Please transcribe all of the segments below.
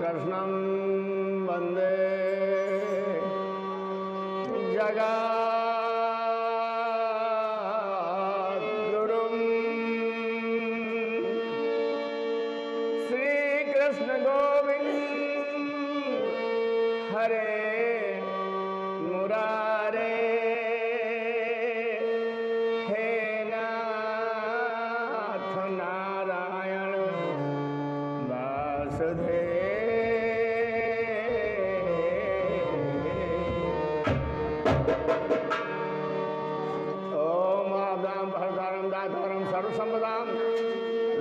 कृष्णं वन्दे जगद्गुरुं श्रीकृष्ण गोविंद हरे मुरारे हे नाथ नारायण वासुदेव। सर्वसंपदां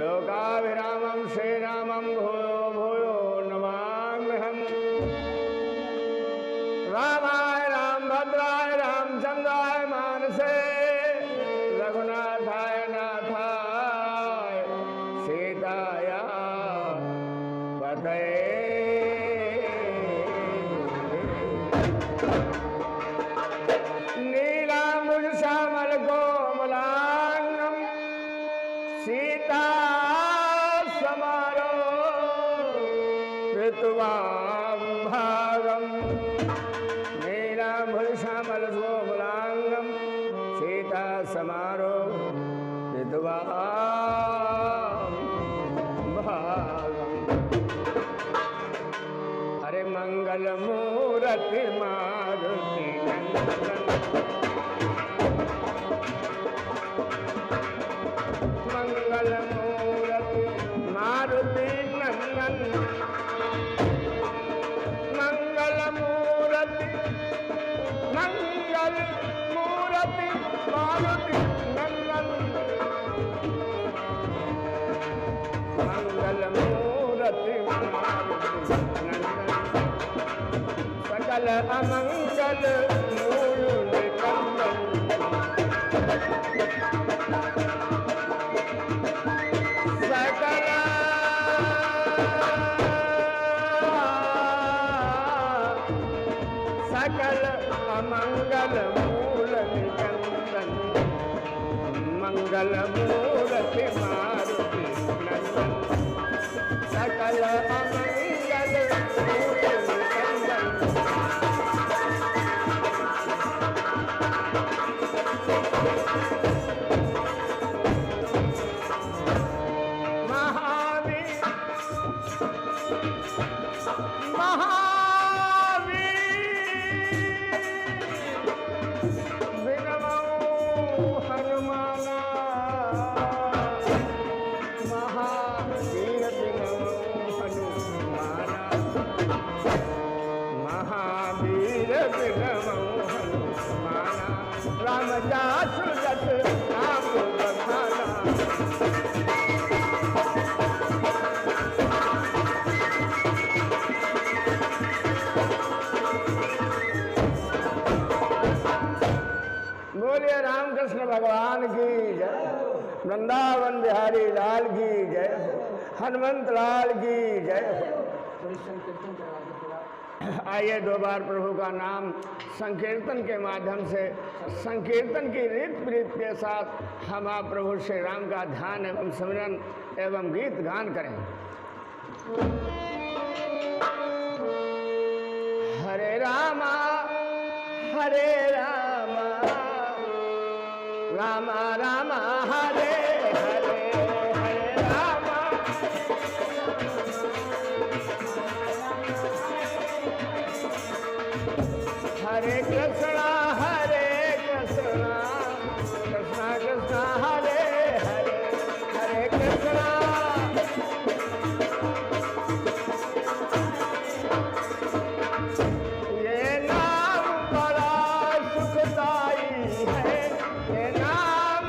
लोकाभिरामं श्रीरामं भूयो भूयो नमाम्यहम्। रामाय रामभद्राय रामचन्द्राय मानसे रघुनाथाय नाथाय सीताय पतये। नीलाम्बुज श्यामल कोमलांगं सीता समारो ऋतुवां भागं। नीलाम्बुज श्यामल कोमलांगं सीता समारो ऋतुवां भागं। हरे मंगल मूर्ति मारुति नंदन मंगल मूर्ति मारुति नंदन मंगल मूर्ति मारुति नंदन मंगल मूर्ति मारुति नंदन सकल अमंगल मूल निकंदन। सकल अमंगल मूल निकंदन मंगल मूर्ति मारुति नंदन सकल अमंगल मूल निकंदन। राम जासु जस नाम बखाना। बोलिए रामकृष्ण भगवान की जय, वृंदावन बिहारी लाल की जय, हनुमंत लाल की जय। आइए दो बार प्रभु का नाम संकीर्तन के माध्यम से संकीर्तन की रीत प्रीत के साथ हम आप प्रभु श्री राम का ध्यान एवं स्मरण एवं गीत गान करें। हरे रामा रामा रामा हरे हरे हरे रामा हरे कृष्णा कृष्णा कृष्णा हरे हरे हरे कृष्णा। ये नाम बड़ा सुखदाई है, ये नाम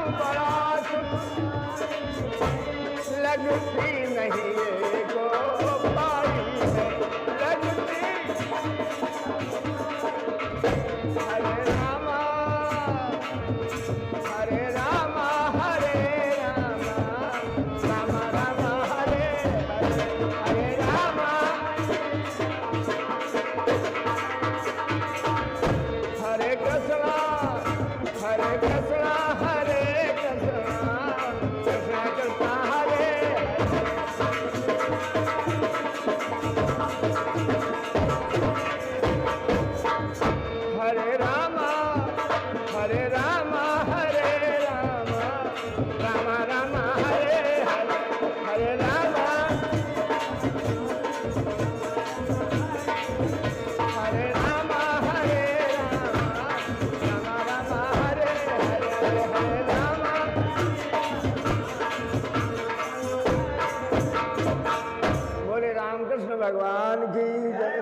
कृष्ण भगवान की जय।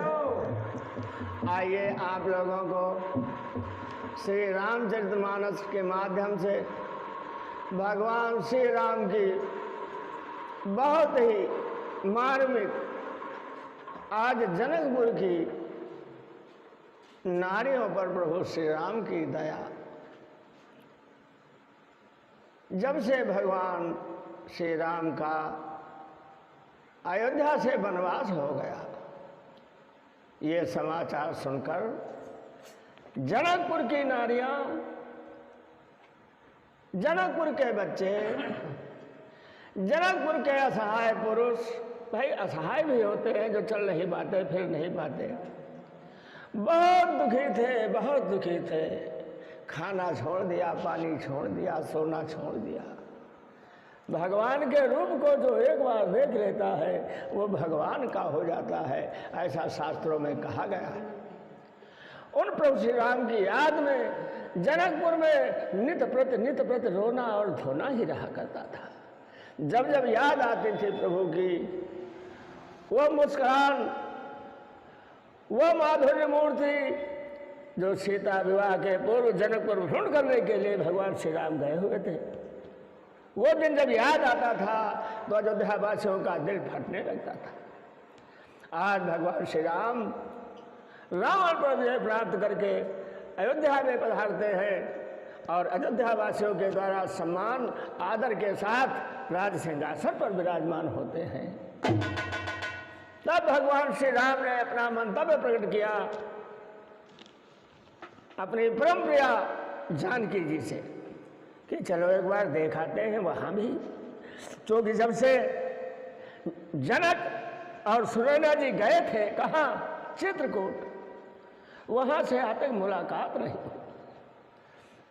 आइए आप लोगों को श्री रामचरितमानस के माध्यम से भगवान श्री राम की बहुत ही मार्मिक आज जनकपुर की नारियों पर प्रभु श्री राम की दया, जब से भगवान श्री राम का अयोध्या से वनवास हो गया, ये समाचार सुनकर जनकपुर की नारियां, जनकपुर के बच्चे, जनकपुर के असहाय पुरुष, भाई असहाय भी होते हैं जो चल नहीं पाते, फिर नहीं पाते, बहुत दुखी थे, बहुत दुखी थे। खाना छोड़ दिया, पानी छोड़ दिया, सोना छोड़ दिया। भगवान के रूप को जो एक बार देख लेता है वो भगवान का हो जाता है, ऐसा शास्त्रों में कहा गया है। उन प्रभु श्री राम की याद में जनकपुर में नित प्रति रोना और धोना ही रहा करता था। जब जब याद आती थी प्रभु की वो मुस्कान, वो माधुर्य मूर्ति जो सीता विवाह के पूर्व जनकपुर भ्रमण करने के लिए भगवान श्री राम गए हुए थे, वो दिन जब याद आता था तो अयोध्या वासियों का दिल फटने लगता था। आज भगवान श्री राम रावण पर विजय प्राप्त करके अयोध्या में पधारते हैं और अयोध्या वासियों के द्वारा सम्मान आदर के साथ राज सिंहासन पर विराजमान होते हैं। तब भगवान श्री राम ने अपना मंतव्य प्रकट किया अपनी परम प्रिया जानकी जी से कि चलो एक बार देखाते हैं वहां भी, क्योंकि जब से जनक और सुनैना जी गए थे कहाँ, चित्रकूट, वहां से आज तक मुलाकात नहीं,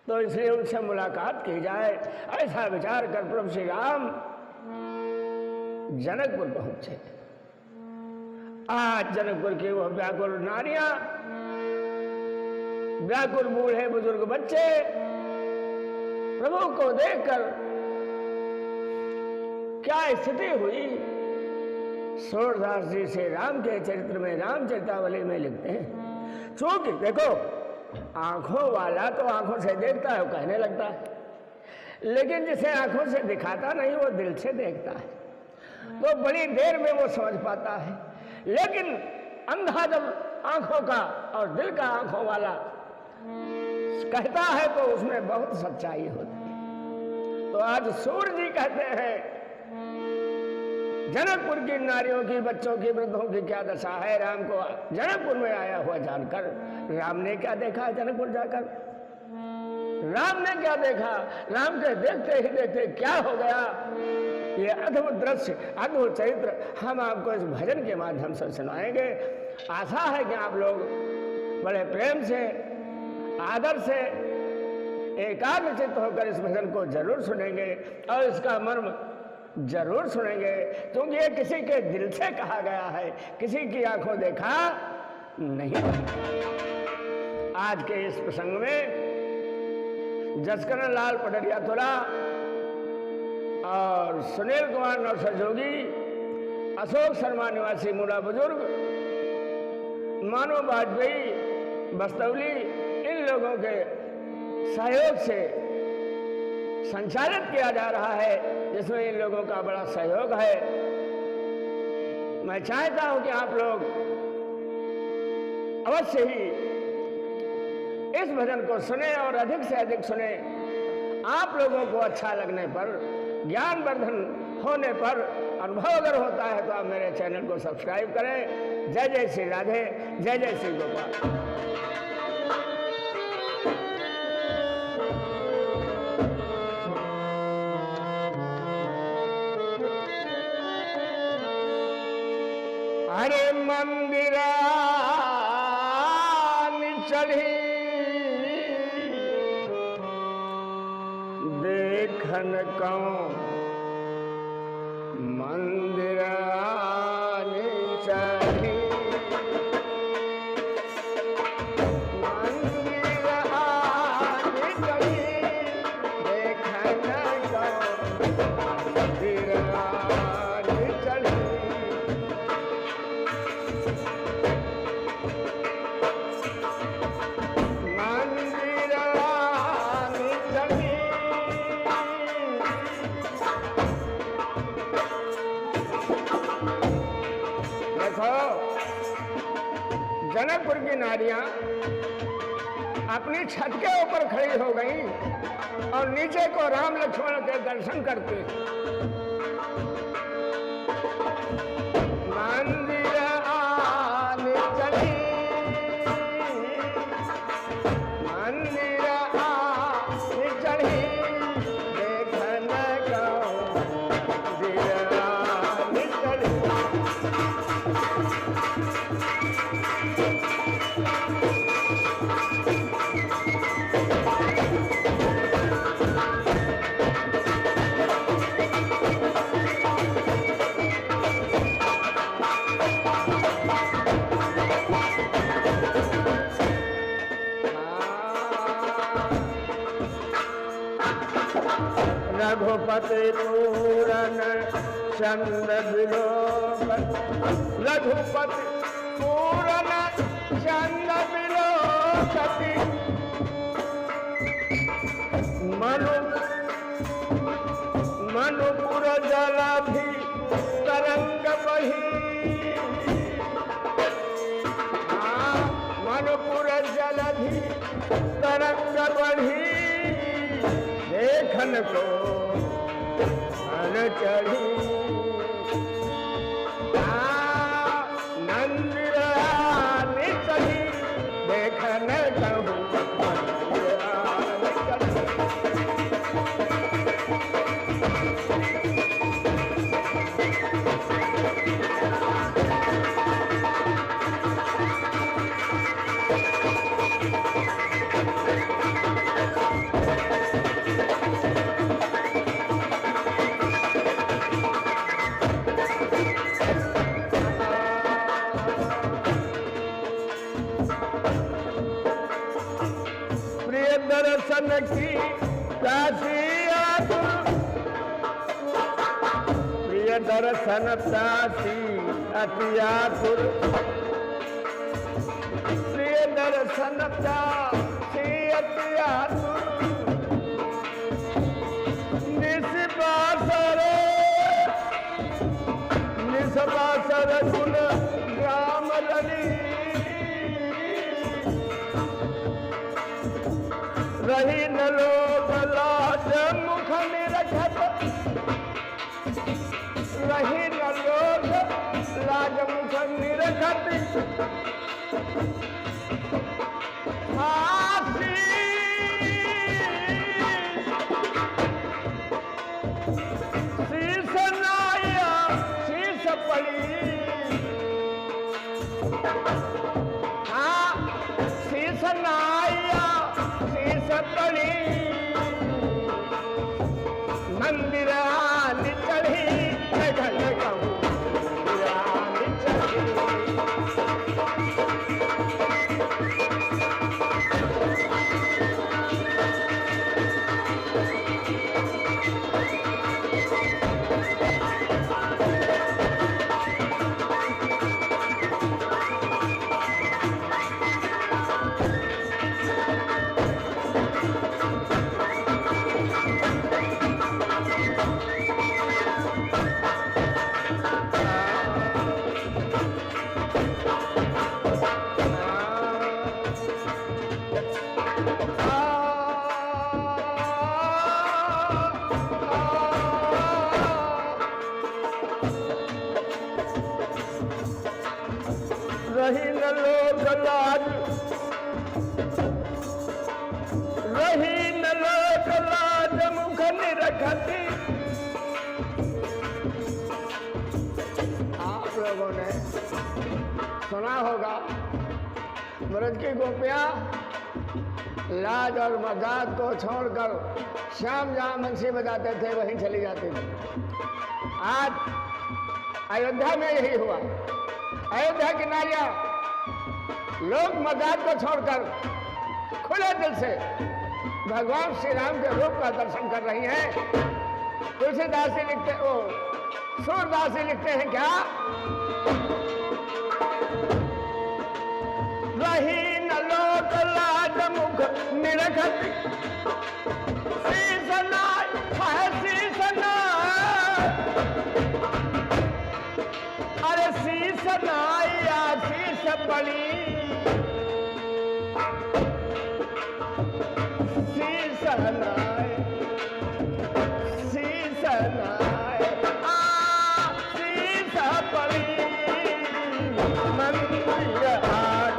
तो इसलिए उनसे मुलाकात की जाए, ऐसा विचार कर प्रभु श्री राम जनकपुर पहुंचे। आज जनकपुर की वो व्याकुल नारियां, व्याकुल बूढ़े बुजुर्ग बच्चे प्रभु को देखकर क्या स्थिति हुई, सूरदास जी से राम के चरित्र में, रामचरितावली में लिखते हैं। क्योंकि देखो, आंखों वाला तो आंखों से देखता है, वो कहने लगता है, लेकिन जिसे आंखों से दिखाता नहीं वो दिल से देखता है, तो बड़ी देर में वो समझ पाता है। लेकिन अंधा जब आंखों का और दिल का आंखों वाला कहता है तो उसमें बहुत सच्चाई होती है। तो आज सूर्य जी कहते हैं जनकपुर की नारियों की, बच्चों की, वृद्धों की क्या दशा है। राम को जनकपुर में आया हुआ जानकर राम ने क्या देखा, जनकपुर जाकर राम ने क्या देखा, राम के देखते ही देखते क्या हो गया, ये अद्भुत दृश्य, अद्भुत चरित्र हम आपको इस भजन के माध्यम से सुनाएंगे। आशा है कि आप लोग बड़े प्रेम से, आदर से, एकाग्रचित्त होकर इस भजन को जरूर सुनेंगे और इसका मर्म जरूर सुनेंगे, क्योंकि ये किसी के दिल से कहा गया है, किसी की आंखों देखा नहीं। आज के इस प्रसंग में जसकरण लाल पटरिया तुला और सुनील कुमार नौसर जोगी, अशोक शर्मा निवासी मूला बुजुर्ग, मानो वाजपेयी बस्तौली, इन लोगों के सहयोग से संचालित किया जा रहा है, जिसमें इन लोगों का बड़ा सहयोग है। मैं चाहता हूं कि आप लोग अवश्य ही इस भजन को सुने और अधिक से अधिक सुने। आप लोगों को अच्छा लगने पर, ज्ञानवर्धन होने पर, अनुभव अगर होता है तो आप मेरे चैनल को सब्सक्राइब करें। जय जय श्री राधे, जय जय श्री गोपाल। अरे मंदिरा चढ़ी देखन कौन, मंदिरा चढ़ी जनकपुर की नारियां अपनी छत के ऊपर खड़ी हो गई और नीचे को राम लक्ष्मण के दर्शन करते। मंदिर आने चली, मंदिर आने चली, देखन को मंदिर आने चली। रघुपति पूरन चंद बिलोकन, रघुपति पूरन चंद बिलोकति, मनुपुर जलाधि तरंग बही। मनुपुर जलाधि तरंग बढ़ी, देखन को मन चढ़ी। नंदिर आने चली, देखन कहूँ मंदिर आने चली। दर्शन की दासी आतुर, प्रिय दर्शन दासी अति आतुर, प्रिय दर्शन दासी अति आतुर। निसबासर गुण राम रली, रही न लोक लाज मुख निरखत, रही न लोक लाज मुख निरखत। शीश नाया शीश पड़ी, शीश नाया पड़ी, मंदिर आने चढ़ी, देखन कहूँ मंदिर आने चढ़ी। रही न लोक लाज, रही न लोक लाज मुख निरखती। आप लोगों ने सुना होगा ब्रज की गोपियां लाज और मजाक को छोड़कर शाम जहां बंसी बजाते थे वहीं चली जाती थी। आज अयोध्या में यही हुआ। अयोध्या की नारियां लोग मजाक को छोड़कर खुले दिल से भगवान श्री राम के रूप का दर्शन कर रही हैं। तुलसीदास जी लिखते, सूरदास जी लिखते हैं क्या? रखत शीस नाय है शीस नाय, अरे शीस नाय आशीष पड़ी, शीस नाय शीस नाय आशीष पड़ी मंदिर आठ।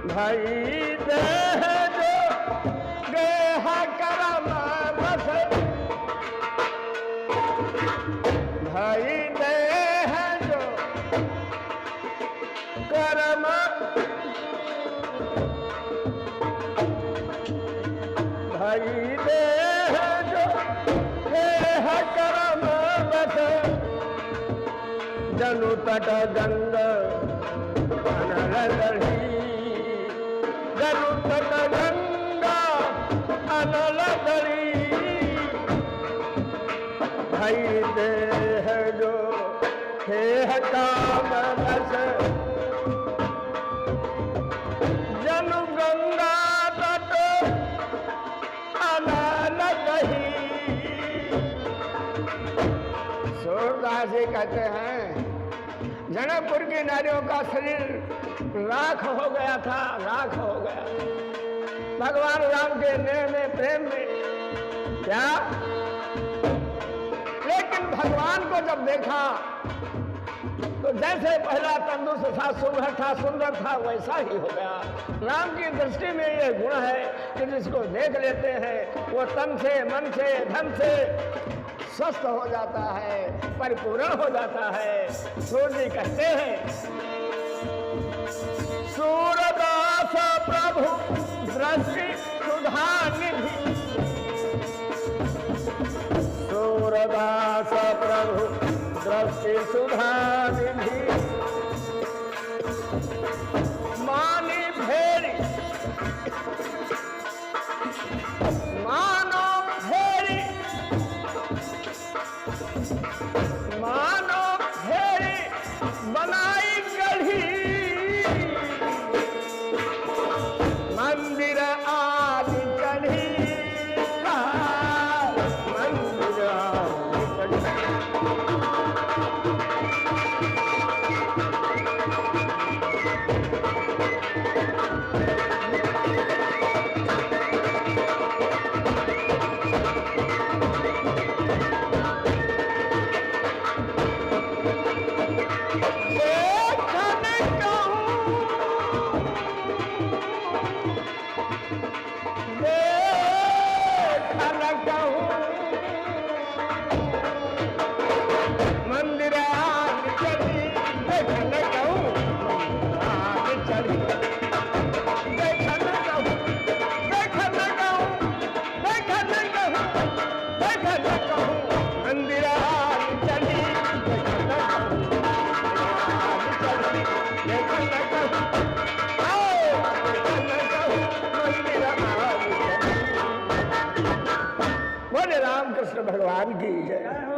भाई देह जो गेह करम बस, भाई देह जो करम, भाई देह जो गेह करम बस, जनु तट गंग अनल दढ़ी, जनु तट गंगा अनल दढ़ी, भाई देह जो है काम बस, जनु गंगा तट अनल दढ़ी। सूरदास जी कहते हैं जनकपुर की नारियों का शरीर राख हो गया था, राख हो गया भगवान राम के नेह में प्रेम में, क्या? लेकिन भगवान को जब देखा तो जैसे पहला तंदुरुस्त था, सुंदर था वैसा ही हो गया। राम की दृष्टि में ये गुण है कि जिसको देख लेते हैं वो तन से, मन से, धन से स्वस्थ हो जाता है, परिपूर्ण हो जाता है। सूर्य जी कहते हैं सूरदास प्रभु दृष्टि सुधा निधि, सूरदास प्रभु दृष्टि सुधा निधि, मानी भेरी मानो भेरी, मानो भेरी बनाई गढ़ी, मंदिर आदि चढ़ी, मंदिर आदि चढ़ी। भगवान की जय।